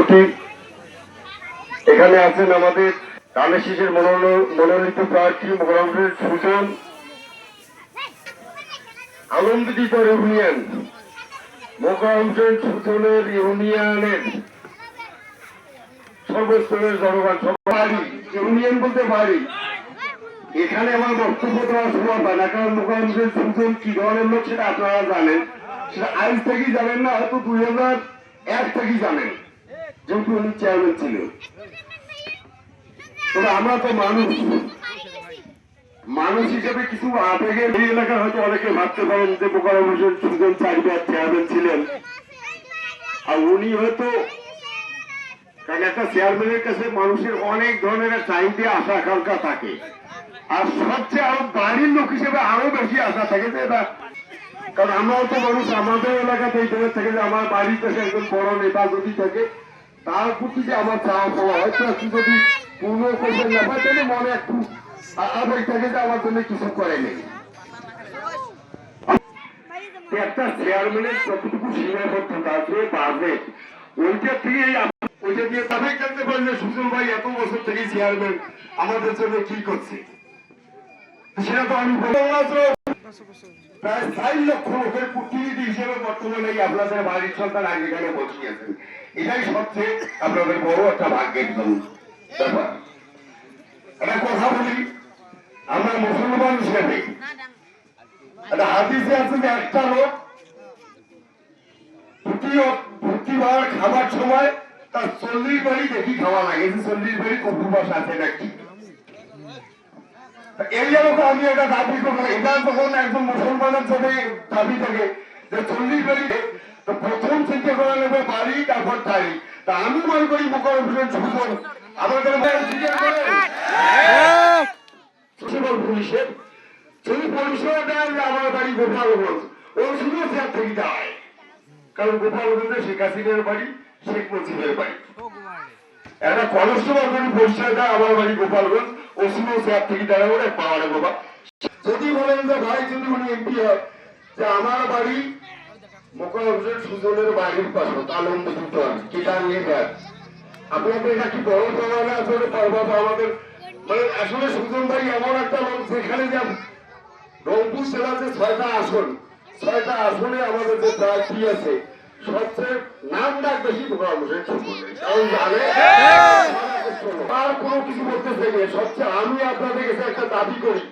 সভাপতি, এখানে আছেন আমাদের কালেশিসের মনোনীত প্রার্থী মোকাররমের সুজন, আলমদিঘিপাড় ইউনিয়ন মোকাররমের সুজনের ইউনিয়নের সর্বস্তরের জনগণ বাড়ি ইউনিয়ন বলতে বাড়ি। এখানে আমার বক্তব্য দেওয়ার সময় হয় না, কারণ মোকাররমের সুজন কি ধরনের লোক সেটা আপনারা জানেন, সেটা আজ থেকেই জানেন না, হয়তো 2001 থেকেই জানেন, যেহেতু উনি চেয়ারম্যান ছিলেন। তবে আমরা তো মানুষ হিসেবে কিছু আবেগের, এই এলাকার হয়তো অনেকে ভাবতে পারেন যে মোকাররমের সুজন 4বার চেয়ারম্যান ছিলেন, আর উনি হয়তো, কারণ একটা চেয়ারম্যানের কাছে মানুষের অনেক ধরনের চাহিদা আশা আকাঙ্ক্ষা থাকে, আর সবচেয়ে আরো বাড়ির লোক হিসেবে আরো বেশি আশা থাকে যে এটা, কারণ আমরাও তো মানুষ, আমাদের এলাকাতে এই ধরনের থাকে যে আমার বাড়ির কাছে একজন বড় নেতা যদি থাকে, তার প্রতি যে আমার চাওয়া পাওয়া হয়তো একটু যদি পূর্ণ করবেন না পায়, তাহলে মনে একটু আবেগ থাকে যে আমার জন্য কিছু করে নেই। একটা চেয়ারম্যানের যতটুকু সীমাবদ্ধতা আছে বাজেট, ওইটা থেকে ওইটা দিয়ে তাদের জানতে পারলে সুজন ভাই এত বছর থেকে চেয়ারম্যান আমাদের জন্য কি করছে, সেটা তো আমি প্রায় 4 লক্ষ লোকের প্রতিনিধি হিসেবে বর্তমানে আপনাদের বাড়ির সন্তান আগে এখানে বসে আছেন। এটাই সবচেয়ে আপনাদের বড় একটা ভাগ্যের ব্যাপার। একটা কথা বলি, আমরা মুসলমান হিসেবে একটা হাদিসে আছে যে একটা লোক প্রতিবার খাবার সময় তার 40 বাড়ি দেখি খাওয়া লাগে, যে 40 বাড়ি কপুরবাস আছে নাকি। এই লোক আমি এটা দাবি করবো, এটা যখন একজন মুসলমানের জন্য দাবি থাকে যে 40 বাড়ি, তো প্রথম চিন্তা করা লাগবে বাড়ি, তারপর তারিখ। তা আমি মনে করি মোকাররমের সুজন আমাদের পুলিশের যদি পরিষেবা দেয় যে আমার বাড়ি গোপালগঞ্জ, ও শুধু চেয়ার থেকে যায়, কারণ গোপালগঞ্জে শেখ হাসিনার বাড়ি, শেখ মুজিবের বাড়ি। একটা কনস্টেবল যদি পরিচয় দেয় আমার বাড়ি গোপালগঞ্জ, ও শুধু চেয়ার থেকে দাঁড়া বলে পাওয়ারে বাবা। যদি বলেন যে ভাই যদি উনি এমপি হয় যে আমার বাড়ি মোকাররমের সুজনের বাড়ির পাশে আলমদিঘিপাড় কেটাঙ্গিঘাট, আপনাদের এটা কি বড় প্রমাণ আসলে পারবো আমাদের, মানে আসলে সুজন ভাই এমন একটা লোক যেখানে যে রংপুর জেলার যে 6টা আসন, 6টা আসনে আমাদের যে প্রার্থী আছে সবচেয়ে নাম ডাক বেশি মোকাররমের সুজনের, কারণ জানে আর কোনো কিছু করতে চাইলে সবচেয়ে আমি আপনাদের কাছে একটা দাবি করি,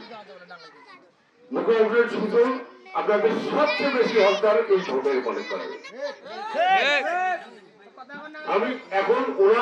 মোকাররমের সুজন আপনাদের সবচেয়ে বেশি হকদার এই ভোটের মনে করেন। আমি এখন ওরা